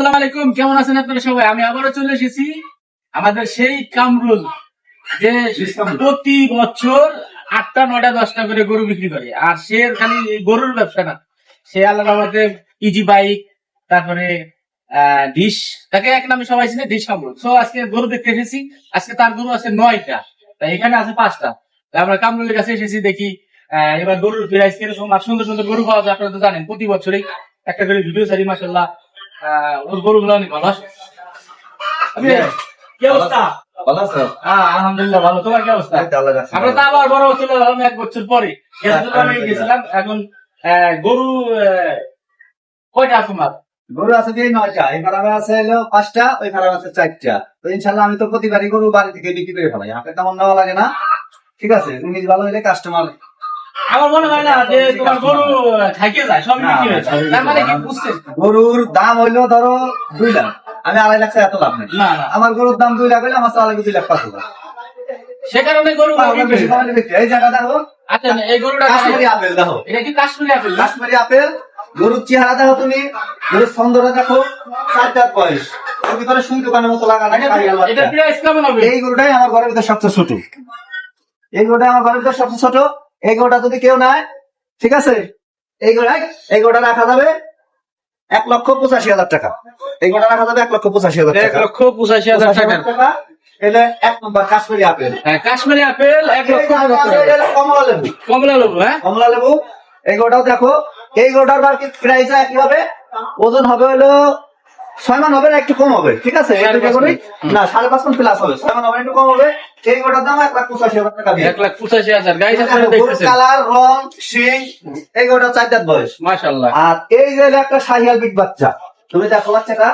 আসসালামু আলাইকুম, কেমন আছেন আপনারা সবাই? আমি আবারও চলে এসেছি আমাদের সেই কামরুল যে প্রতি বছর 8টা 9টা 10টা করে গরু বিক্রি করে। আর সে খালি গরুর ব্যবসা না, সে আল্লাহর রহমতে ইজি বাইক, তারপরে ডিশ, তাকে এক নামে সবাই চিনে ডিশ কামরুল। তো আজকে গরু দেখতে এসেছি। আজকে তার গরু আছে 9টা, তাই এখানে আছে 5টা। আমরা কামরুলের কাছে এসেছি, দেখি এবার গরুর প্রাইস কিরকম। আর সুন্দর সুন্দর গরু পাওয়া যায়, আপনারা তো জানেন প্রতি বছরই একটা করে ভিডিও ছাড়ি। মাশাআল্লাহ, ওর গরুগুলো অনেক ভালো। কি অবস্থা? আলহামদুলিল্লাহ ভালো। তোমার কি অবস্থা? আমরা তো আবার বড় চলে গেলাম 1 বছর পরে। গেছিলাম। এখন গরু কয়টা তোমার? গরু আছে 9টা, এই ফার্মে আছে 5টা, ওই ফার্মে আছে 4টা। তো ইনশাল্লাহ আমি তো প্রতিবারই গরু বাড়ি থেকে বিক্রি করে ফেলাই, হাতে তেমন নেওয়া লাগে না। ঠিক আছে, তুমি ভালো হলে কাস্টমার। আমার মনে হয় না যে তোমার গরু থাকে যায়, সব বিক্রি হয়ে যায়। তার মানে কি বুঝছেন? গরুর দাম হইলো ধরো 2 লাখ, আমি 2.5 লাখ এত লাভ নেই। না না, আমার গরুর দাম 2 লাখ হইলে আমার চাওয়া লাগবে 2 লাখ 5 হাজার। সে কারণে গরু বেশি কমালে বিক্রি। এই জায়গা দেখো, আচ্ছা এই গরুটা কাশ্মীরি আপেল দেখো, এটা কি কাশ্মীরি আপেল? কাশ্মীরি আপেল। গরুর চেহারা দেখো, তুমি গরুর সৌন্দর্য দেখো, 4 দাঁত বয়স, ওর ভিতরে সুই দোকানের মতো লাগানো। এটা প্রাইস কেমন হবে? এই গরুটাই আমার ঘরের ভিতরে সবচেয়ে ছোট। এই গরুটা আমার ঘরের ভিতরে সবচেয়ে ছোট। এই গরুটা যদি কেউ নেয়, ঠিক আছে, এই গরুটা রাখা যাবে 1,85,000 টাকা। এই গরুটা রাখা যাবে 1,85,000 টাকা। 1,85,000 টাকা। এলে 1 নম্বর কাশ্মীরি আপেল। হ্যাঁ, কাশ্মীরি আপেল 1,85,000 টাকা। কমলা লেবু, কমলা লেবু। হ্যাঁ, কমলা লেবু। এই গরুটাও দেখো, এই গরুটার মার্কেট প্রাইস একই হবে, ওজন হবে হলো 6 মান হবে না, একটু কম হবে। ঠিক আছে, এই দুটো করে না 5.5 মান প্লাস হবে, 6 মান হবে একটু কম হবে। এই গরুটার দাম 1,85,000 টাকা দিয়ে। 1,85,000 গাইস, আপনারা দেখতেছেন কালার, রং, শিং। এই গরুটা 4 দাঁত বয়স, মাশাআল্লাহ। আর এই যে একটা শাহিয়াল বিট বাচ্চা, তুমি দেখো বাচ্চাটা,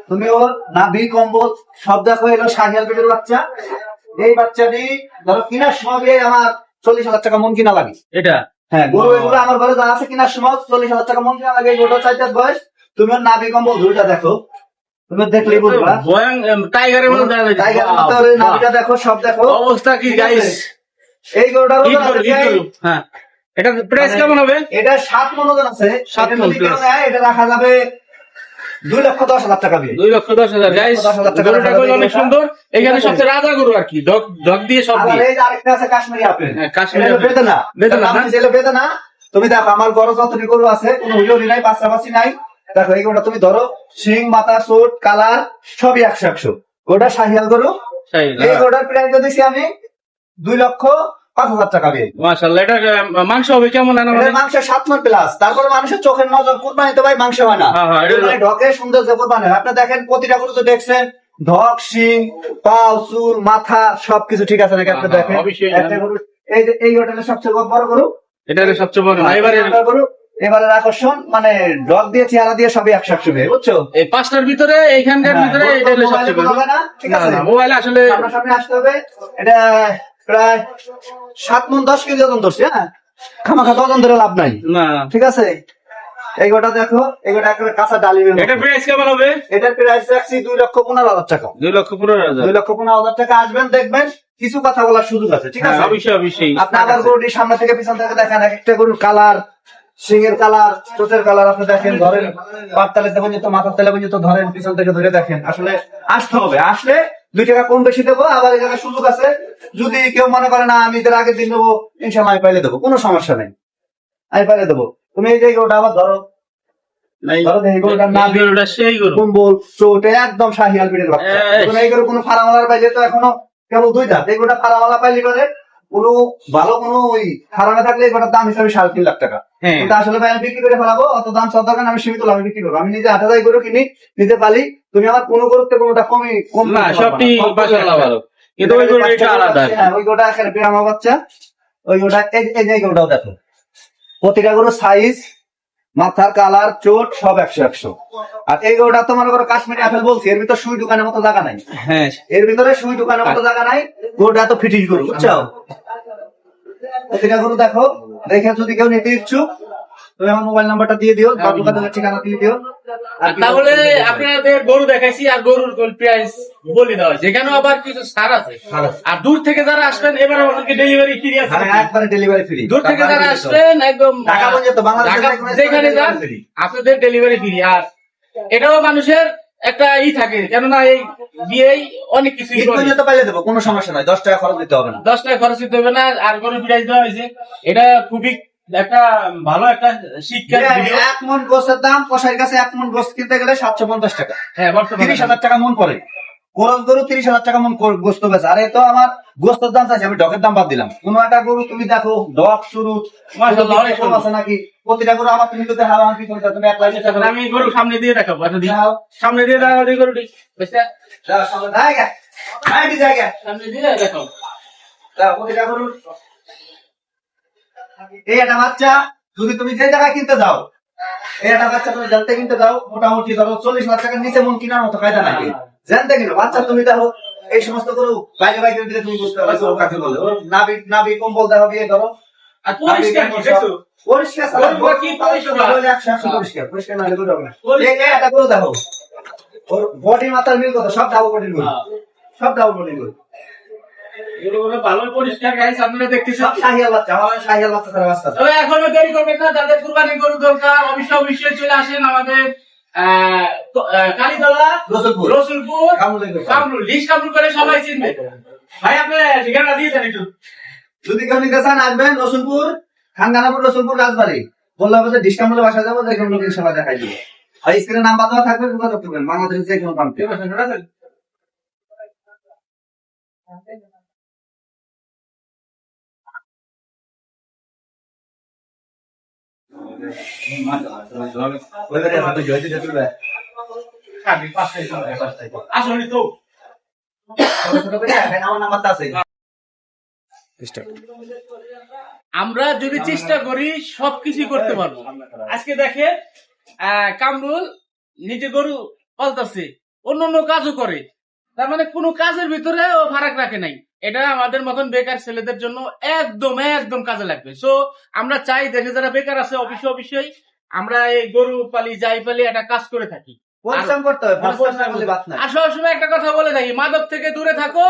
তুমি ওর নাভি কম্বল সব দেখো, এলো শাহিয়াল বিটের বাচ্চা। এই বাচ্চাটি ধরো কিনার সময় আমার 40,000 টাকা মন কিনা লাগে। এটা হ্যাঁ, গরু এগুলো আমার ঘরে যা আছে কিনার সময় 40,000 টাকা মন কিনা লাগে। এই গরুটা 4 দাঁত বয়স। তুমি ওর নাভি কম্বল দুইটা দেখো, তুমি দেখলেই বুঝবা। টাইগারের মতো দেখা যায়। টাইগার মতো নাভিটা দেখো, সব দেখো। অবস্থা কি গাইস? এই গরুটার ঈদ করো। হ্যাঁ, এটা প্রাইস কেমন হবে? এটা 7 মন ওজন আছে। 7 মন প্লাস। এটা রাখা যাবে 2,10,000 টাকা দিয়ে। 2,10,000 গাইস। 2,10,000 টাকা গরুটা কইলো অনেক সুন্দর। এখানে সবচেয়ে রাজা গরু আর কি, ডগ দিয়ে সব আর দিয়ে। এই যে আরেকটা আছে কাশ্মীরি আপেল। হ্যাঁ, কাশ্মীরি এটা আপেল। বেদনা, বেদনা না? এটা বেদনা। তুমি দেখো আমার গরু যতটি গরু আছে, কোনো হুইলি নাই, পাঁচি নাই। দেখো এই গরুটা তুমি ধরো, শিং, মাথা, চোট, কালার সবই 100-100। গরুটা শাহিয়াল গরু। এই গরুটার প্রাইস দিয়েছি আমি 2,05,000 টাকা দিয়ে। মাশাআল্লাহ। এটা মাংস হবে কেমন? মাংস 7 মণ প্লাস। তারপরে মানুষের চোখের নজর, কুরবানিতে ভাই মাংস হয় না, ঢকে সুন্দর যে কুরবানি হয়। আপনি দেখেন প্রতিটা গরু তো দেখছেন, ঢক, শিং, পাও, চুল, মাথা সবকিছু ঠিক আছে নাকি? আপনি দেখেন একটা গরু, এই যে এই হোটেলের সবচেয়ে বড় গরু, এটা হলো সবচেয়ে বড়। এবারের আকর্ষণ মানে ডগ দিয়ে, চেহারা দিয়ে সবই 100-100, বুঝছো? এই 5টার ভিতরে, এইখানকার ভিতরে এটা হলো সবচেয়ে বড়। ঠিক আছে, মোবাইল আসলে সামনে আসতে হবে। এটা প্রায় 7 মণ 10 কেজি ওজন ধরছে। হ্যাঁ, খামাখা ওজন ধরে লাভ নাই। না, ঠিক আছে, এই গোটা দেখো, এই গোটা একেবারে কাঁচা ডালিমের মতো। এটা প্রাইস কেমন হবে? এটার প্রাইস রাখছি 2,15,000 টাকা। 2,15,000। 2,15,000 টাকা। আসবেন, দেখবেন, কিছু কথা বলার সুযোগ আছে। ঠিক আছে, অবশ্যই অবশ্যই। আপনি আবার গরুটির সামনে থেকে পিছন থেকে দেখেন, এক একটা গরুর কালার, সিংয়ের কালার, চোটের কালার আপনি দেখেন, ধরেন পাততালে পর্যন্ত, মাথার তেলে পর্যন্ত ধরেন, পিছন থেকে ধরে দেখেন। আসলে আসতে হবে, আসলে 2 টাকা কম বেশি দেবো। আবার এখানে সুযোগ আছে, যদি কেউ মনে করে না আমি এদের আগের দিন দেবো, ইনশাল্লাহ আমি পাইলে দেবো, কোনো সমস্যা নেই, আমি পাইলে দেবো। তুমি এই যে গরুটা আবার ধরো, কম্বল, চোট, একদম শাহিয়াল বিটের বাচ্চা। এই গরু কোনো ফারামালার পাইলে তো এখনো কেবল 2 দাঁত। এই গরুটা ফারামালা পাইলে পারে কোনো ভালো কোনো ওই ফারামে থাকলে এই গরুটার দাম হিসাবে 3.5 লাখ টাকা। কিন্তু আসলে ভাই আমি বিক্রি করে ফেলাবো, অত দাম সব দরকার, আমি সীমিত লাভে বিক্রি করবো। আমি নিজে 8,000 গরু কিনি, নিজে পালি। তুমি আমার কোনো গরুতে কোনোটা কম না, সবটি মাশাআল্লাহ ভালো, কিন্তু ওই গরুটা একটু আলাদা। হ্যাঁ, ওই গরুটা এখানে আমার বাচ্চা, ওই গরুটা এই গরুটাও দেখো, প্রতিটা গরুর সাইজ, মাথার কালার, চোট সব 100-100। আর এই গরুটা তো মনে করো কাশ্মীরি আপেল বলছি, এর ভিতর সুই দোকানের মতো জায়গা নাই। হ্যাঁ, এর ভিতরে সুই দোকানের মতো জায়গা নাই। গরুটা তো ফিটিং গরু, বুঝছো? প্রতিটা গরু দেখো, দেখে যদি কেউ নিতে ইচ্ছুক, তুমি আমার মোবাইল নাম্বারটা দিয়ে দিও, বা দোকানের ঠিকানা দিয়ে দিও। তাহলে আপনাদের গরু দেখাইছি, আর গরুর প্রাইস বলে দেওয়া হয়েছে। এখানেও আবার কিছু ছাড় আছে। আর দূর থেকে যারা আসবেন, এবার আমাদেরকে ডেলিভারি ফ্রি আছে। একবারে ডেলিভারি ফ্রি। দূর থেকে যারা আসবেন, একদম ঢাকা পর্যন্ত, বাংলাদেশ যেখানে যান, আপনাদের ডেলিভারি ফ্রি। আর এটাও মানুষের একটা থাকে, কেননা এই বিয়েই অনেক কিছু ঈদ পর্যন্ত পাইলে দেবো, কোনো সমস্যা নাই, 10 টাকা খরচ দিতে হবে না। 10 টাকা খরচ দিতে হবে না। আর গরু পিটাই দেওয়া হয়েছে, এটা খুবই একটা ভালো একটা শিক্ষার ভিডিও। 1 মন গোস্তের দাম, কসাইয়ের কাছে 1 মন গোস্ত কিনতে গেলে 750 টাকা। হ্যাঁ, বর্তমানে 30,000 টাকা মন পড়ে। গরু 30,000 টাকা মন গোস্ত বেচে। আর এই তো আমার গোস্তের দাম চাইছে, আমি ডকের দাম বাদ দিলাম। কোন একটা গরু তুমি দেখো, ডক শুরু মাশাআল্লাহ অনেক কম আছে নাকি? প্রতিটা গরু আমার তুমি যদি হাওয়া কি করতে তুমি 1 লাখ টাকা সুন্দর। আমি গরু সামনে দিয়ে দেখাবো, আচ্ছা দিই। দাও। সামনে দিয়ে দেখাবো এই গরুটি, বুঝতে? দাও সামনে জায়গা। আইডি জায়গা। সামনে দিয়ে দেখাও। দাও প্রতিটা গরু। এই একটা বাচ্চা যদি তুমি যে জায়গায় কিনতে যাও, এই একটা বাচ্চা তুমি জানতে কিনতে যাও, মোটামুটি ধরো 40,000 টাকার নিচে মন কেনার মতো কায়দা নাকি? জানতে কিনো বাচ্চা তুমি দেখো, এই সমস্ত গরু বাইরে বাইরে দিলে তুমি বুঝতে পারছো গরু কাকে বলে। ওর নাভি কম্বল দেখো, বিয়ে ধরো। আর পরিষ্কার কি দেখছো? পরিষ্কার গরু কি পরিষ্কার? পরিষ্কার না হলে গরু হবে না। এই একটা গরু দেখো, ওর বডি মাথার মিল কত, সব ডাবল বডির গরু, সব ডাবল বডির গরু, গরুগুলো ভালো পরিষ্কার, গাইস আপনারা দেখতেছেন। সব শাহিয়াল বাচ্চা, আমার শাহিয়াল বাচ্চা ছাড়া বাচ্চা। তবে এখনো দেরি করবেন না, যাদের কুরবানির গরু দরকার অবশ্যই চলে আসেন আমাদের কালীতলা রসুলপুর কামরুল লিস্ট কামরুল করে সবাই চিনবে। ভাই আপনি ঠিকানা দিয়ে দেন একটু। যদি কেউ নিতে চান আসবেন রসুলপুর, খানগানাপুর, রসুলপুর, রাজবাড়ি। বললে আমাদের ডিসকাউন্টে বাসা যাবো, দেখুন লোক ইনশাল্লাহ দেখাই দিবে। আর স্ক্রিনে নাম্বার দেওয়া থাকবে, যোগাযোগ করবেন বাংলাদেশের যে কোনো প্রান্তে। আসলে তো আমার নাম্বারটা আছে। আমরা যদি চেষ্টা করি সবকিছু করতে পারবো। আজকে দেখে কামরুল নিজে গরু পালতাছে, অন্য কাজও করে, তার মানে কোনো কাজের ভিতরে ও ফারাক রাখে নাই। এটা আমাদের মতন বেকার ছেলেদের জন্য একদম কাজে লাগবে। সো আমরা চাই দেশে যারা বেকার আছে অবশ্যই আমরা এই গরু পালি যাই পালি একটা কাজ করে থাকি। পরিশ্রম করতে হবে, পরিশ্রম না করলে বাদ নাই। আর সবসময় একটা কথা বলে থাকি, মাদক থেকে দূরে থাকো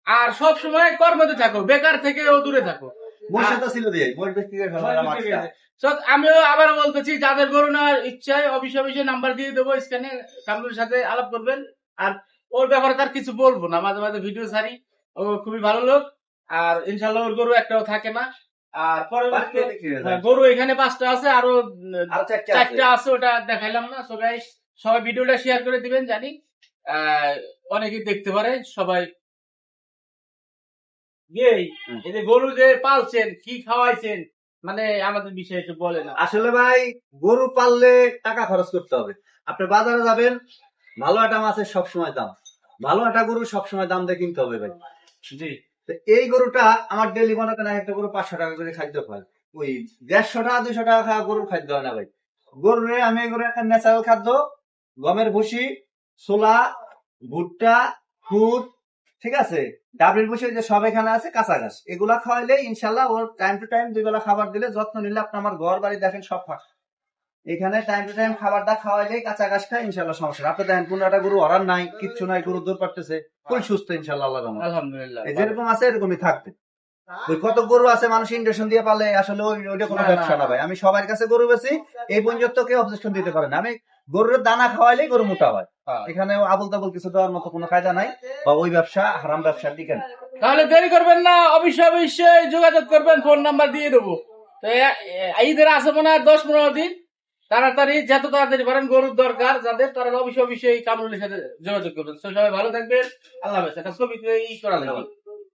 আর সব সময় কর্মতে থাকো, বেকার থেকেও দূরে থাকো। বসে তো ছিল দিয়ে বই বিক্রি করে ফেলা মাছটা। So, আমিও আবার বলতেছি, যাদের গরু নেওয়ার ইচ্ছায় অবশ্যই নাম্বার দিয়ে দেবো স্ক্যানে, কামরুলের সাথে আলাপ করবেন। আর ওর ব্যাপারে তার কিছু বলবো না, মাঝে মাঝে ভিডিও ছাড়ি, ও খুবই ভালো লোক। আর ইনশাল্লাহ ওর গরু একটাও থাকে না। আর পরে গরু এখানে 5টা আছে, আরো 4টা আছে, ওটা দেখাইলাম না। সবাই ভিডিওটা শেয়ার করে দিবেন, জানি অনেকেই দেখতে পারে সবাই। এই যে গরু যে পালছেন, কি খাওয়াইছেন, মানে আমাদের বিষয়ে একটু বলে না। আসলে ভাই গরু পাললে টাকা খরচ করতে হবে। আপনি বাজারে যাবেন, ভালো একটা মাছের সবসময় দাম, ভালো একটা গরু সবসময় দাম দিয়ে কিনতে হবে ভাই। জি, তো এই গরুটা আমার ডেলি মনে করেন একটা গরু 500 টাকা করে খাদ্য খায়, ওই 150 টাকা 200 টাকা খাওয়া গরুর খাদ্য হয় না ভাই। গরুর আমি গরু একটা ন্যাচারাল খাদ্য, গমের ভুসি, ছোলা, ভুট্টা, খুদ, ঠিক আছে, ডাবের ভুসি, যে সব এখানে আছে, কাঁচা ঘাস, এগুলা খাওয়াইলে ইনশাল্লাহ ওর টাইম টু টাইম 2 বেলা খাবার দিলে, যত্ন নিলে, আপনি আমার ঘর বাড়ি দেখেন সব ফাঁকা, এখানে টাইম টু টাইম খাবারটা খাওয়াইলেই কাঁচা ঘাস খায় ইনশাল্লাহ সমস্যা নেই। আপনি দেখেন কোন একটা গরু অরার নাই, কিচ্ছু নাই, গরু দূর পারতেছে, ফুল সুস্থ ইনশাল্লাহ আল্লাহর রহমতে। আলহামদুলিল্লাহ। যেরকম আছে এরকমই থাকবে। ওই কত গরু আছে মানুষ ইন্ডাকশন দিয়ে পালে, আসলে ওইটা কোনো ব্যবসা না ভাই। আমি সবার কাছে গরু বেশি, এই পর্যন্ত কেউ অবজেকশন দিতে পারে না। আমি গরুর দানা খাওয়াইলেই গরু মোটা হয়, এখানে আবুল তাবুল কিছু দেওয়ার মতো কোনো কায়দা নাই, বা ওই ব্যবসা হারাম ব্যবসার দিকে না। তাহলে দেরি করবেন না, অবশ্যই যোগাযোগ করবেন, ফোন নাম্বার দিয়ে দেবো। তো ঈদের আছে মনে হয় 10-15 দিন, তাড়াতাড়ি যত তাড়াতাড়ি পারেন গরুর দরকার যাদের, তারা অবশ্যই কামরুলের সাথে যোগাযোগ করবেন। সবাই ভালো থাকবেন, আল্লাহ হাফেজ। একটা ছবি করা লাগবে।